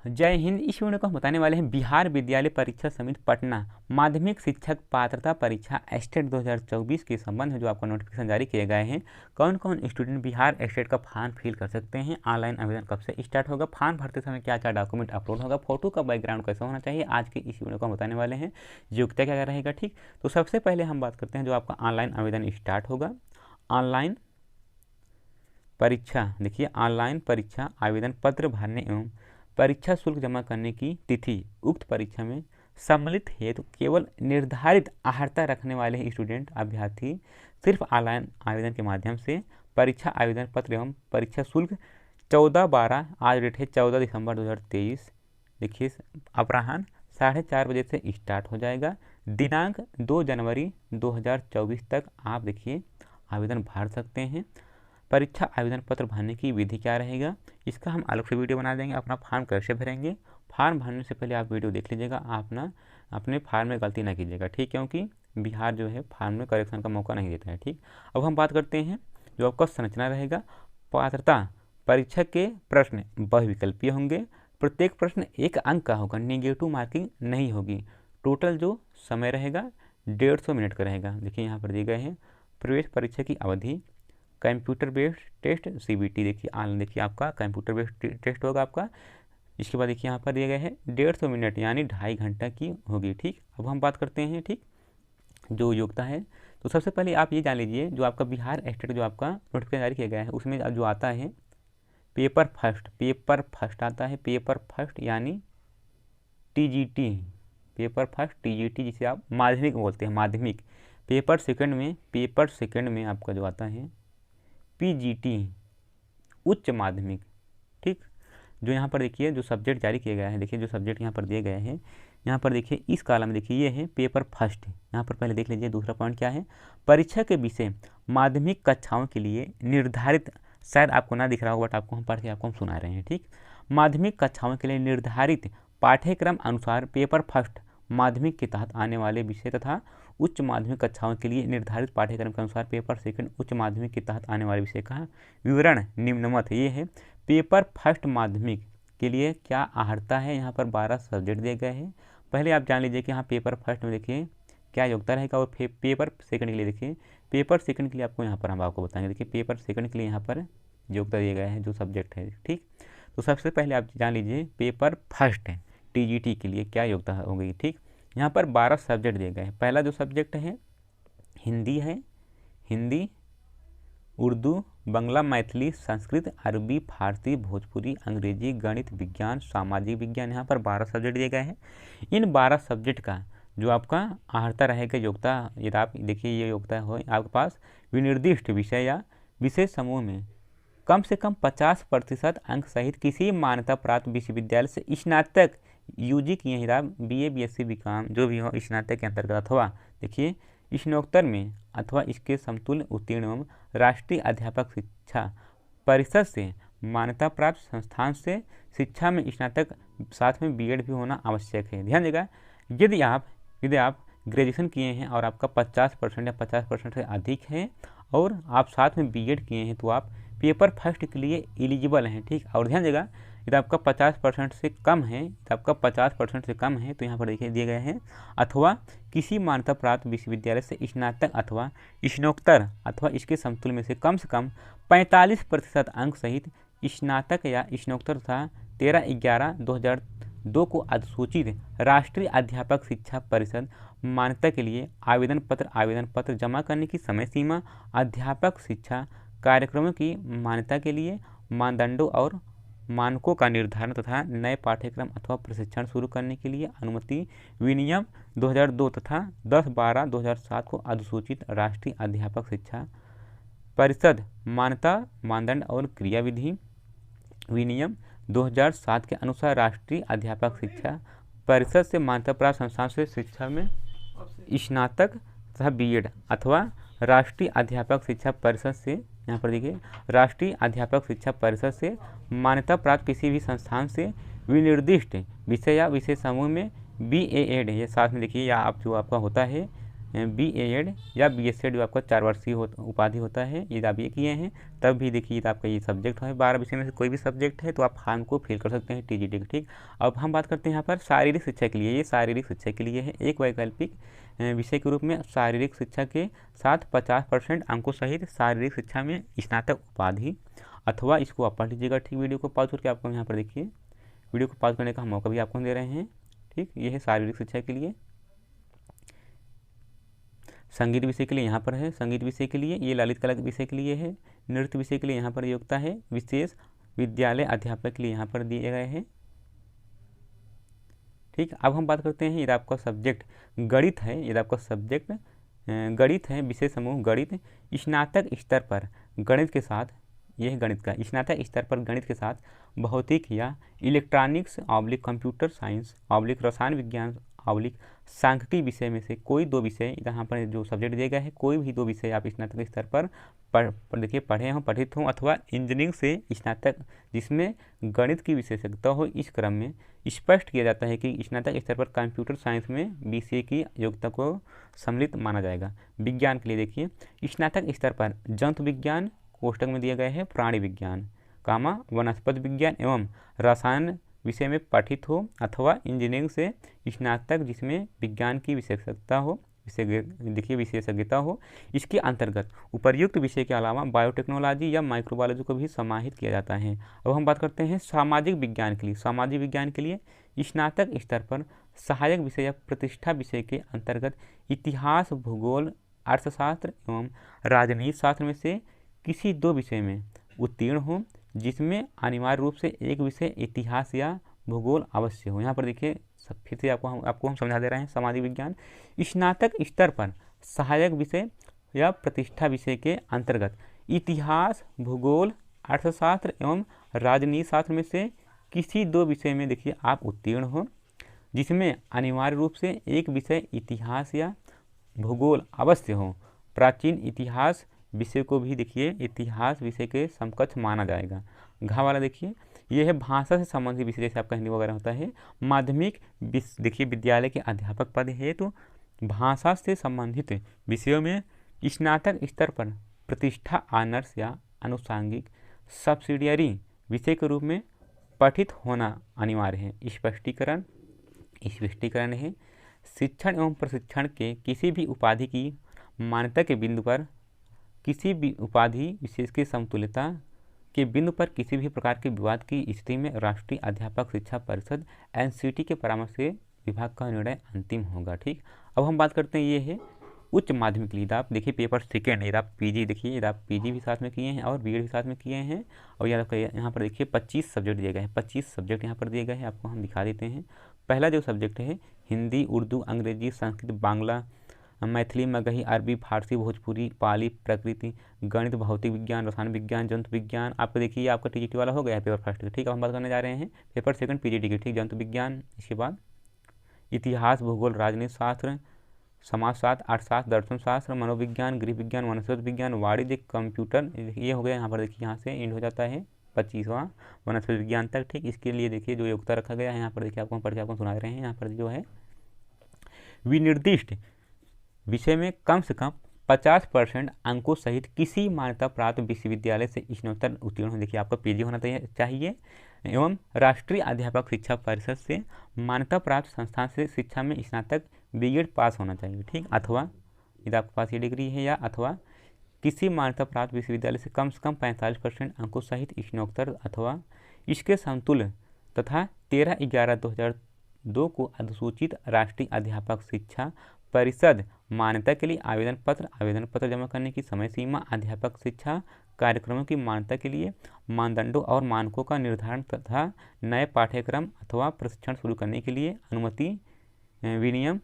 जय हिंद। इस वीडियो को हम बताने वाले हैं बिहार विद्यालय परीक्षा समिति पटना माध्यमिक शिक्षक पात्रता परीक्षा स्टेट 2024 के संबंध में जो आपको नोटिफिकेशन जारी किए गए हैं। कौन कौन स्टूडेंट बिहार स्टेट का फॉर्म फिल कर सकते हैं, ऑनलाइन आवेदन कब से स्टार्ट होगा, फॉर्म भरते समय क्या क्या डॉक्यूमेंट अपलोड होगा, फोटो का बैकग्राउंड कैसा होना चाहिए, आज के इस वीडियो को हम बताने वाले हैं। योग्यता क्या रहेगा, ठीक। तो सबसे पहले हम बात करते हैं जो आपका ऑनलाइन आवेदन स्टार्ट होगा। ऑनलाइन परीक्षा, देखिए ऑनलाइन परीक्षा आवेदन पत्र भरने एवं परीक्षा शुल्क जमा करने की तिथि उक्त परीक्षा में सम्मिलित हेतु केवल निर्धारित अर्हता रखने वाले स्टूडेंट अभ्यर्थी सिर्फ ऑनलाइन आवेदन के माध्यम से परीक्षा आवेदन पत्र एवं परीक्षा शुल्क 14/12, आज डेट है 14 दिसंबर 2023, देखिए अपराह्न 4:30 बजे से स्टार्ट हो जाएगा। दिनांक 2 जनवरी 2024 तक आप देखिए आवेदन भर सकते हैं। परीक्षा आवेदन पत्र भरने की विधि क्या रहेगा, इसका हम अलग से वीडियो बना देंगे। अपना फॉर्म कैसे भरेंगे, फॉर्म भरने से पहले आप वीडियो देख लीजिएगा, आप ना अपने फॉर्म में गलती ना कीजिएगा, ठीक। क्योंकि बिहार जो है फॉर्म में करेक्शन का मौका नहीं देता है, ठीक। अब हम बात करते हैं जो आपका संरचना रहेगा। पात्रता परीक्षा के प्रश्न बहुविकल्पीय होंगे, प्रत्येक प्रश्न 1 अंक का होगा, निगेटिव मार्किंग नहीं होगी। टोटल जो समय रहेगा 150 मिनट का रहेगा। देखिए यहाँ पर दिए गए हैं प्रवेश परीक्षा की अवधि, कंप्यूटर बेस्ड टेस्ट CBT, देखिए आपका कंप्यूटर बेस्ड टेस्ट होगा आपका। इसके बाद देखिए यहाँ पर दिए गए हैं 150 मिनट यानी 2.5 घंटा की होगी, ठीक। अब हम बात करते हैं, ठीक, जो योग्यता है। तो सबसे पहले आप ये जान लीजिए जो आपका बिहार स्टेट जो आपका नोटिफिकेशन जारी किया गया है उसमें जो आता है पेपर फर्स्ट आता है, पेपर फर्स्ट यानी TGT, पेपर फर्स्ट TGT जिसे आप माध्यमिक बोलते हैं, माध्यमिक। पेपर सेकंड में आपका जो आता है PGT, उच्च माध्यमिक, ठीक। जो यहाँ पर देखिए जो सब्जेक्ट जारी किया गया है, देखिए जो सब्जेक्ट यहाँ पर दिए गए हैं, यहाँ पर देखिए इस कॉलम में देखिए ये है पेपर फर्स्ट। यहाँ पर पहले देख लीजिए दूसरा पॉइंट क्या है, परीक्षा के विषय माध्यमिक कक्षाओं के लिए निर्धारित, शायद आपको ना दिख रहा होगा बट आपको हम पढ़ के आपको हम सुना रहे हैं, ठीक। माध्यमिक कक्षाओं के लिए निर्धारित पाठ्यक्रम अनुसार पेपर फर्स्ट माध्यमिक के तहत आने वाले विषय तथा उच्च माध्यमिक कक्षाओं के लिए निर्धारित पाठ्यक्रम के अनुसार पेपर सेकंड उच्च माध्यमिक के तहत आने वाले विषय का विवरण निम्नवत ये है। पेपर फर्स्ट माध्यमिक के लिए क्या अर्हता है, यहाँ पर 12 सब्जेक्ट दिए गए हैं। पहले आप जान लीजिए कि यहाँ पेपर फर्स्ट में देखिए क्या योग्यता रहेगा, और पेपर सेकंड के लिए देखिए, पेपर सेकंड के लिए आपको यहाँ पर हम आपको बताएंगे। देखिए पेपर सेकंड के लिए यहाँ पर योग्यता दिए गए हैं जो सब्जेक्ट है, ठीक। तो सबसे पहले आप जान लीजिए पेपर फर्स्ट TGT के लिए क्या योग्यता होगी, ठीक। यहाँ पर 12 सब्जेक्ट दिए गए हैं। पहला जो सब्जेक्ट है हिंदी है, हिंदी, उर्दू, बांग्ला, मैथिली, संस्कृत, अरबी, फारसी, भोजपुरी, अंग्रेजी, गणित, विज्ञान, सामाजिक विज्ञान। यहाँ पर 12 सब्जेक्ट दिए गए हैं। इन 12 सब्जेक्ट का जो आपका अर्हता रहेगा योग्यता, यदि आप देखिए ये योग्यता हो आपके पास विनिर्दिष्ट विषय या विषय समूह में कम से कम 50% अंक सहित किसी मान्यता प्राप्त विश्वविद्यालय से स्नातक UG किए हैं, BA BSc BCom जो भी हो स्नातक के अंतर्गत, अथवा देखिए स्नातकोत्तर में अथवा इसके समतुल्य उत्तीर्ण एवं राष्ट्रीय अध्यापक शिक्षा परिषद से मान्यता प्राप्त संस्थान से शिक्षा में स्नातक, साथ में BEd भी होना आवश्यक है। ध्यान देगा, यदि आप ग्रेजुएशन किए हैं और आपका 50% या 50% से अधिक है और आप साथ में BEd किए हैं तो आप पेपर फर्स्ट के लिए एलिजिबल हैं, ठीक। और ध्यान देगा यदि आपका 50% से कम है, तो आपका 50% से कम है तो यहाँ पर देखिए दिए गए हैं अथवा किसी मान्यता प्राप्त विश्वविद्यालय से स्नातक अथवा स्नातकोत्तर अथवा इसके समतुल्य में से कम 45% अंक सहित स्नातक या स्नातकोत्तर तथा 13/11/2002 को अधिसूचित राष्ट्रीय अध्यापक शिक्षा परिषद मान्यता के लिए आवेदन पत्र जमा करने की समय सीमा, अध्यापक शिक्षा कार्यक्रमों की मान्यता के लिए मानदंडों और मानकों का निर्धारण तथा नए पाठ्यक्रम अथवा प्रशिक्षण शुरू करने के लिए अनुमति विनियम 2002 तथा 10/12/2007 को अधिसूचित राष्ट्रीय अध्यापक शिक्षा परिषद मान्यता मानदंड और क्रियाविधि विनियम 2007 के अनुसार राष्ट्रीय अध्यापक शिक्षा परिषद से मान्यता प्राप्त संस्थान से शिक्षा में स्नातक तथा BEd अथवा राष्ट्रीय अध्यापक शिक्षा परिषद से, यहाँ पर देखिए राष्ट्रीय अध्यापक शिक्षा परिषद से मान्यता प्राप्त किसी भी संस्थान से विनिर्दिष्ट विषय या विषय समूह में BA-Ed, ये साथ में देखिए या आप जो आपका होता है BA.Ed या BSc जो आपका 4 वर्षीय उपाधि होता है, यदि आप ये किए हैं तब भी देखिए आपका ये सब्जेक्ट है, 12 विषय में से कोई भी सब्जेक्ट है तो आप फॉर्म को फिल कर सकते हैं TGT का। ठीक, अब हम बात करते हैं यहाँ पर शारीरिक शिक्षा के लिए। ये शारीरिक शिक्षा के लिए है, एक वैकल्पिक विषय के रूप में शारीरिक शिक्षा के साथ 50% अंकों सहित शारीरिक शिक्षा में स्नातक उपाधि, अथवा इसको आप पढ़ लीजिएगा। ठीक, वीडियो को पॉज करके आपको यहाँ पर देखिए, वीडियो को पॉज करने का मौका भी आपको दे रहे हैं। ठीक, ये है शारीरिक शिक्षा के लिए। संगीत विषय के लिए यहाँ पर है, संगीत विषय के लिए ये ललित कला विषय के लिए है। नृत्य विषय के लिए यहाँ पर योग्यता है, विशेष विद्यालय अध्यापक के लिए यहाँ पर दिए गए हैं। ठीक, अब हम बात करते हैं, यदि आपका सब्जेक्ट गणित है, यदि आपका सब्जेक्ट गणित है, विषय समूह गणित, स्नातक स्तर पर गणित के साथ, यह गणित का स्नातक स्तर पर गणित के साथ भौतिक या electronics oblique computer science oblique रसायन विज्ञान ऑब्लिक सांख्यिकी विषय में से कोई 2 विषय, यहाँ पर जो सब्जेक्ट दिए गए हैं कोई भी 2 विषय आप स्नातक स्तर पर देखिए पढ़े हों, पठित हों, अथवा इंजीनियरिंग से स्नातक जिसमें गणित की विशेषज्ञता हो। इस क्रम में स्पष्ट किया जाता है कि स्नातक स्तर पर कंप्यूटर साइंस में BCA की योग्यता को सम्मिलित माना जाएगा। विज्ञान के लिए देखिए, स्नातक स्तर पर जंतु विज्ञान कोष्टक में दिया गया है, प्राणी विज्ञान वनस्पति विज्ञान एवं रसायन विषय में पठित हो, अथवा इंजीनियरिंग से स्नातक जिसमें विज्ञान की विशेषज्ञता हो, देखिए विशेषज्ञता हो। इसके अंतर्गत उपर्युक्त विषय के अलावा बायोटेक्नोलॉजी या माइक्रोबायोलॉजी को भी समाहित किया जाता है। अब हम बात करते हैं सामाजिक विज्ञान के लिए। सामाजिक विज्ञान के लिए स्नातक स्तर पर सहायक विषय या प्रतिष्ठा विषय के अंतर्गत इतिहास, भूगोल, अर्थशास्त्र एवं राजनीति शास्त्र में से किसी 2 विषय में उत्तीर्ण हो, जिसमें अनिवार्य रूप से एक विषय इतिहास या भूगोल अवश्य हो। यहाँ पर देखिए फिर से आपको हम समझा दे रहे हैं। सामाजिक विज्ञान स्नातक स्तर पर सहायक विषय या प्रतिष्ठा विषय के अंतर्गत इतिहास, भूगोल, अर्थशास्त्र एवं राजनीति शास्त्र में से किसी 2 विषय में देखिए आप उत्तीर्ण हो, जिसमें अनिवार्य रूप से एक विषय इतिहास या भूगोल अवश्य हो। प्राचीन इतिहास विषय को भी देखिए इतिहास विषय के समकक्ष माना जाएगा। घा वाला देखिए, यह है भाषा से संबंधित विषय, जैसे आपका हिंदी वगैरह होता है। माध्यमिक देखिए विद्यालय के अध्यापक पद है, तो भाषा से संबंधित विषयों में स्नातक स्तर पर प्रतिष्ठा ऑनर्स या अनुषांगिक सब्सिडियरी विषय के रूप में पठित होना अनिवार्य है। स्पष्टीकरण है, शिक्षण एवं प्रशिक्षण के किसी भी उपाधि की मान्यता के बिंदु पर, किसी भी उपाधि विशेष की समतुल्यता के बिंदु पर किसी भी प्रकार के विवाद की स्थिति में राष्ट्रीय अध्यापक शिक्षा परिषद NCT के परामर्श से विभाग का निर्णय अंतिम होगा। ठीक, अब हम बात करते हैं, ये है उच्च माध्यमिक के लिए। आप देखिए पेपर सेकेंड, यदि आप PG देखिए, यदि आप PG भी साथ में किए हैं और BEd भी साथ में किए हैं, और यहाँ पर देखिए 25 सब्जेक्ट दिए गए हैं। 25 सब्जेक्ट यहाँ पर दिए गए हैं, आपको हम दिखा देते हैं। पहला जो सब्जेक्ट है हिंदी, उर्दू, अंग्रेजी, संस्कृत, बांग्ला, मैथिली, मगही, अरबी, फारसी, भोजपुरी, पाली, प्रकृति, गणित, भौतिक विज्ञान, रसायन विज्ञान, जंतु विज्ञान। आपको देखिए आपका TGT वाला हो गया है पेपर फर्स्ट। ठीक है, हम बात करने जा रहे हैं पेपर सेकंड PGT की। ठीक, जंतु विज्ञान, इसके बाद इतिहास, भूगोल, राजनीति शास्त्र, समाजशास्त्र, अर्थशास्त्र, दर्शन शास्त्र, मनोविज्ञान, गृह विज्ञान, वनस्पति विज्ञान, वाणिज्य, कंप्यूटर, ये हो गया। यहाँ पर देखिए यहाँ से एंड हो जाता है 25वां वनस्पति विज्ञान तक। ठीक, इसके लिए देखिए जो योग्यता रखा गया है यहाँ पर देखिए आपको हम पढ़ के आपको सुना रहे हैं। यहाँ पर जो है विनिर्दिष्ट विषय में कम से कम 50% अंकों सहित किसी मान्यता प्राप्त विश्वविद्यालय से स्नातक उत्तीर्ण हो, देखिए आपका PG होना चाहिए, एवं राष्ट्रीय अध्यापक शिक्षा परिषद से मान्यता प्राप्त संस्थान से शिक्षा में स्नातक BEd पास होना चाहिए। ठीक, अथवा यदि आपके पास ये डिग्री है, या अथवा किसी मान्यता प्राप्त विश्वविद्यालय से कम 45% अंकों सहित स्नातकोत्तर अथवा इसके समतुल्य तथा 13/11/2002 को अधिसूचित राष्ट्रीय अध्यापक शिक्षा परिषद मान्यता के लिए आवेदन पत्र जमा करने की समय सीमा, अध्यापक शिक्षा कार्यक्रमों की मान्यता के लिए मानदंडों और मानकों का निर्धारण तथा नए पाठ्यक्रम अथवा प्रशिक्षण शुरू करने के लिए अनुमति विनियम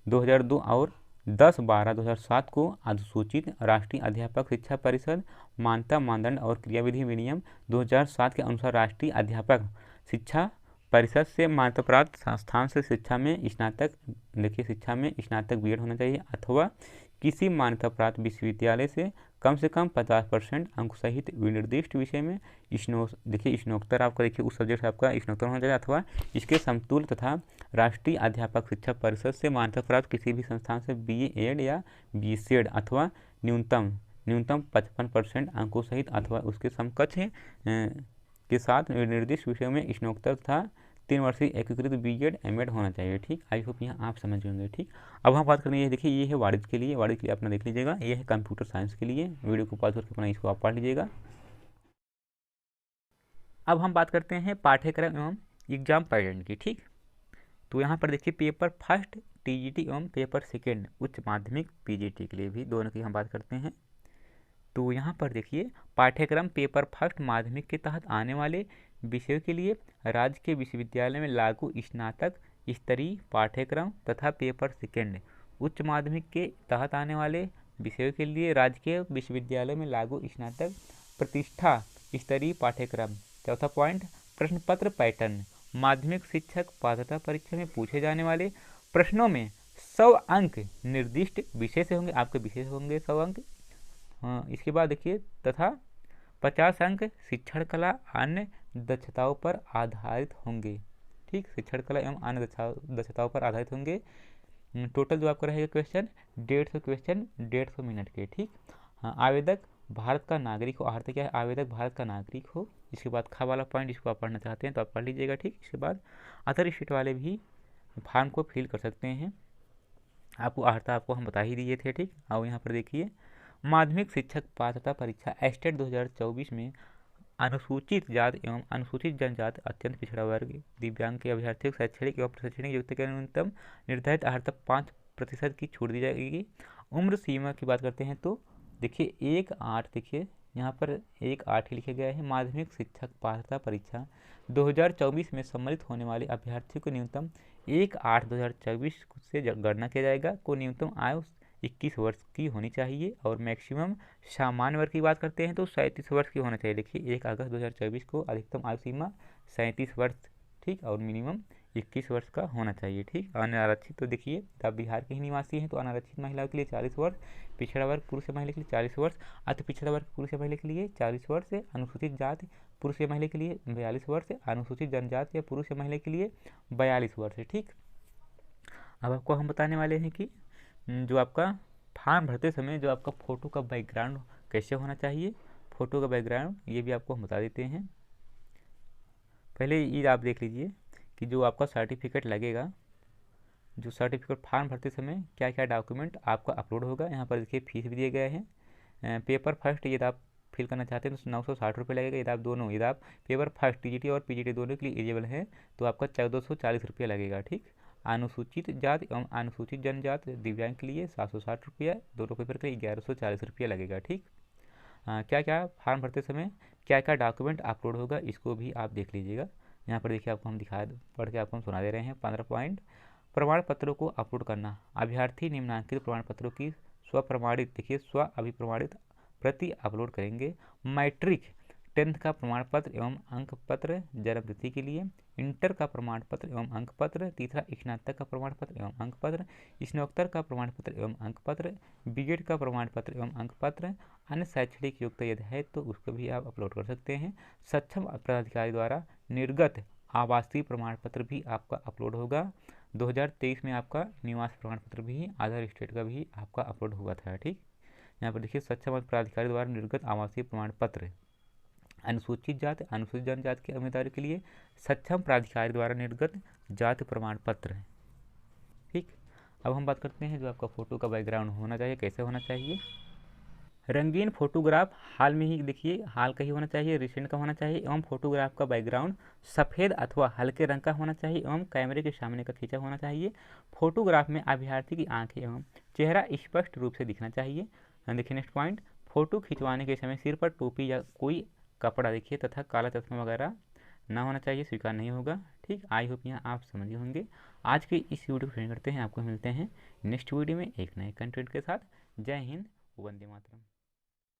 2002 और 10/12/2007 को अधिसूचित राष्ट्रीय अध्यापक शिक्षा परिषद मान्यता मानदंड और क्रियाविधि विनियम 2007 के अनुसार राष्ट्रीय अध्यापक शिक्षा परिषद से मान्यता प्राप्त संस्थान से शिक्षा में स्नातक, देखिए शिक्षा में स्नातक BEd होना चाहिए, अथवा किसी मान्यता प्राप्त विश्वविद्यालय से कम से कम 50% अंक सहित विनिर्दिष्ट विषय में देखिए स्नातकोत्तर आपका देखिए उस सब्जेक्ट से आपका स्नातकोत्तर होना चाहिए अथवा इसके समतुल्य तथा राष्ट्रीय अध्यापक शिक्षा परिषद से मान्यता प्राप्त किसी भी संस्थान से BA एड या BCED अथवा न्यूनतम 55% अंकों सहित अथवा उसके समकक्ष के साथ निर्दिष्ट विषयों में स्नातकोत्तर तथा 3 वर्षीय एकीकृत BEd MAd होना चाहिए। ठीक, आई होप यहाँ आप समझ होंगे। ठीक, अब हम बात करेंगे, देखिए ये है वाणिज्य के लिए अपना देख लीजिएगा, ये है कंप्यूटर साइंस के लिए, वीडियो को पॉज करके अपना इसको आप पढ़ लीजिएगा। अब हम बात करते हैं पाठ्यक्रम एवं एग्जाम पैटर्न की। ठीक, तो यहाँ पर देखिए पेपर फर्स्ट TGT एवं पेपर सेकेंड उच्च माध्यमिक PGT के लिए भी दोनों की हम बात करते हैं। तो यहाँ पर देखिए पाठ्यक्रम पेपर फर्स्ट माध्यमिक के तहत आने वाले विषयों के लिए राज्य के विश्वविद्यालय में लागू स्नातक स्तरीय पाठ्यक्रम तथा पेपर सेकेंड उच्च माध्यमिक के तहत आने वाले विषयों के लिए राज्य के विश्वविद्यालय में लागू स्नातक प्रतिष्ठा स्तरीय पाठ्यक्रम। चौथा पॉइंट, प्रश्न पत्र पैटर्न। माध्यमिक शिक्षक पात्रता परीक्षा में पूछे जाने वाले प्रश्नों में 100 अंक निर्दिष्ट विषय से होंगे, आपके विषय से होंगे 100 अंक। इसके बाद देखिए तथा 50 अंक शिक्षण कला अन्य दक्षताओं पर आधारित होंगे। ठीक, शिक्षण कला एवं अन्य दक्षताओं पर आधारित होंगे। टोटल जो आपका रहेगा क्वेश्चन 150 क्वेश्चन 150 मिनट के। ठीक, हाँ, आवेदक भारत का नागरिक हो, अर्थ क्या है, आवेदक भारत का नागरिक हो। इसके बाद खा वाला पॉइंट, इसको आप पढ़ना चाहते हैं तो आप पढ़ लीजिएगा। ठीक, इसके बाद अदर स्टेट वाले भी फॉर्म को फिल कर सकते हैं, आपको अर्हता आपको हम बता ही दिए थे। ठीक, और यहाँ पर देखिए माध्यमिक शिक्षक पात्रता परीक्षा एस्टेट 2024 में अनुसूचित जाति एवं अनुसूचित जनजाति, अत्यंत पिछड़ा वर्ग, दिव्यांग के अभ्यर्थियों को शैक्षणिक एवं प्रशैक्षणिक योग्यता के न्यूनतम निर्धारित अर्हता 5% की छूट दी जाएगी। उम्र सीमा की बात करते हैं तो देखिए 1/8, देखिए यहाँ पर 1/8 लिखा गया है। माध्यमिक शिक्षक पात्रता परीक्षा 2024 में सम्मिलित होने वाले अभ्यर्थियों को न्यूनतम 1/8/2024 से गणना किया जाएगा, को न्यूनतम आयु 21 वर्ष की होनी चाहिए और मैक्सिमम सामान्य वर्ग की बात करते हैं तो 37 वर्ष की होना चाहिए। देखिए 1 अगस्त 2024 को अधिकतम आयु सीमा 37 वर्ष, ठीक, और मिनिमम 21 वर्ष का होना चाहिए। ठीक, अनारक्षित तो देखिए आप बिहार के ही निवासी हैं तो अनारक्षित महिलाओं के लिए 40 वर्ष, पिछड़ा वर्ग पुरुष या महिला के लिए 40 वर्ष, अति पिछड़ा वर्ग पुरुष या महिला के लिए 40 वर्ष, अनुसूचित जाति पुरुष या महिला के लिए 42 वर्ष, अनुसूचित जनजाति या पुरुष या महिला के लिए 42 वर्ष। ठीक, अब आपको हम बताने वाले हैं कि जो आपका फॉर्म भरते समय जो आपका फ़ोटो का बैकग्राउंड कैसे होना चाहिए। फ़ोटो का बैकग्राउंड ये भी आपको हम बता देते हैं। पहले ये आप देख लीजिए कि जो आपका सर्टिफिकेट लगेगा, जो सर्टिफिकेट फॉर्म भरते समय क्या क्या डॉक्यूमेंट आपका अपलोड होगा। यहाँ पर देखिए फीस भी दिए गए हैं। पेपर फर्स्ट यदि आप फिल करना चाहते हैं तो 960 रुपये लगेगा। यदि आप दोनों, यदि आप पेपर फर्स्ट TGT और PGT दोनों के लिए एलिजिबल हैं तो आपका 1440 रुपये लगेगा। ठीक, अनुसूचित जाति एवं अनुसूचित जनजाति दिव्यांग के लिए 760 रुपया, दोनों पेपर के लिए 1140 रुपया लगेगा। ठीक, क्या क्या फॉर्म भरते समय क्या क्या डॉक्यूमेंट अपलोड होगा इसको भी आप देख लीजिएगा। यहाँ पर देखिए आपको हम पढ़ के आपको हम सुना दे रहे हैं। 15 पॉइंट, प्रमाण पत्रों को अपलोड करना। अभ्यर्थी निम्नांकित प्रमाण पत्रों की स्वप्रमाणित, देखिए स्व अभिप्रमाणित प्रति अपलोड करेंगे। मैट्रिक 10th का प्रमाण पत्र एवं अंक पत्र जन्मतिथि के लिए, इंटर का प्रमाण पत्र एवं अंक पत्र, तीसरा स्नातक का प्रमाण पत्र एवं अंक पत्र, स्नातकोत्तर का प्रमाण पत्र एवं अंक पत्र, BEd का प्रमाण पत्र एवं अंक पत्र, अन्य शैक्षणिक योग्यता यदि है तो उसको भी आप अपलोड कर सकते हैं। सक्षम पदाधिकारी द्वारा निर्गत आवासीय प्रमाण पत्र भी आपका अपलोड होगा। 2023 में आपका निवास प्रमाण पत्र भी अदर स्टेट का भी आपका अपलोड हुआ था। ठीक, यहाँ पर देखिए सक्षम पदाधिकारी द्वारा निर्गत आवासीय प्रमाण पत्र। अनुसूचित जाति अनुसूचित जनजाति के उम्मीदवारों के लिए सक्षम प्राधिकारी द्वारा निर्गत जाति प्रमाण पत्र। ठीक, अब हम बात करते हैं जो आपका फ़ोटो का बैकग्राउंड होना चाहिए, कैसे होना चाहिए। रंगीन फोटोग्राफ हाल में ही, देखिए हाल का ही होना चाहिए, रिसेंट का होना चाहिए, एवं फोटोग्राफ का बैकग्राउंड सफ़ेद अथवा हल्के रंग का होना चाहिए एवं कैमरे के सामने का खींचा होना चाहिए। फोटोग्राफ में अभ्यर्थी की आंखें एवं चेहरा स्पष्ट रूप से दिखना चाहिए। देखिए नेक्स्ट पॉइंट, फोटो खिंचवाने के समय सिर पर टोपी या कोई कपड़ा देखिए तथा काला चश्मा वगैरह ना होना चाहिए, स्वीकार नहीं होगा। ठीक, आई होप यहाँ आप समझ होंगे। आज के इस वीडियो को फिनिश करते हैं, आपको मिलते हैं नेक्स्ट वीडियो में एक नए कंटेंट के साथ। जय हिंद, वंदे मातरम।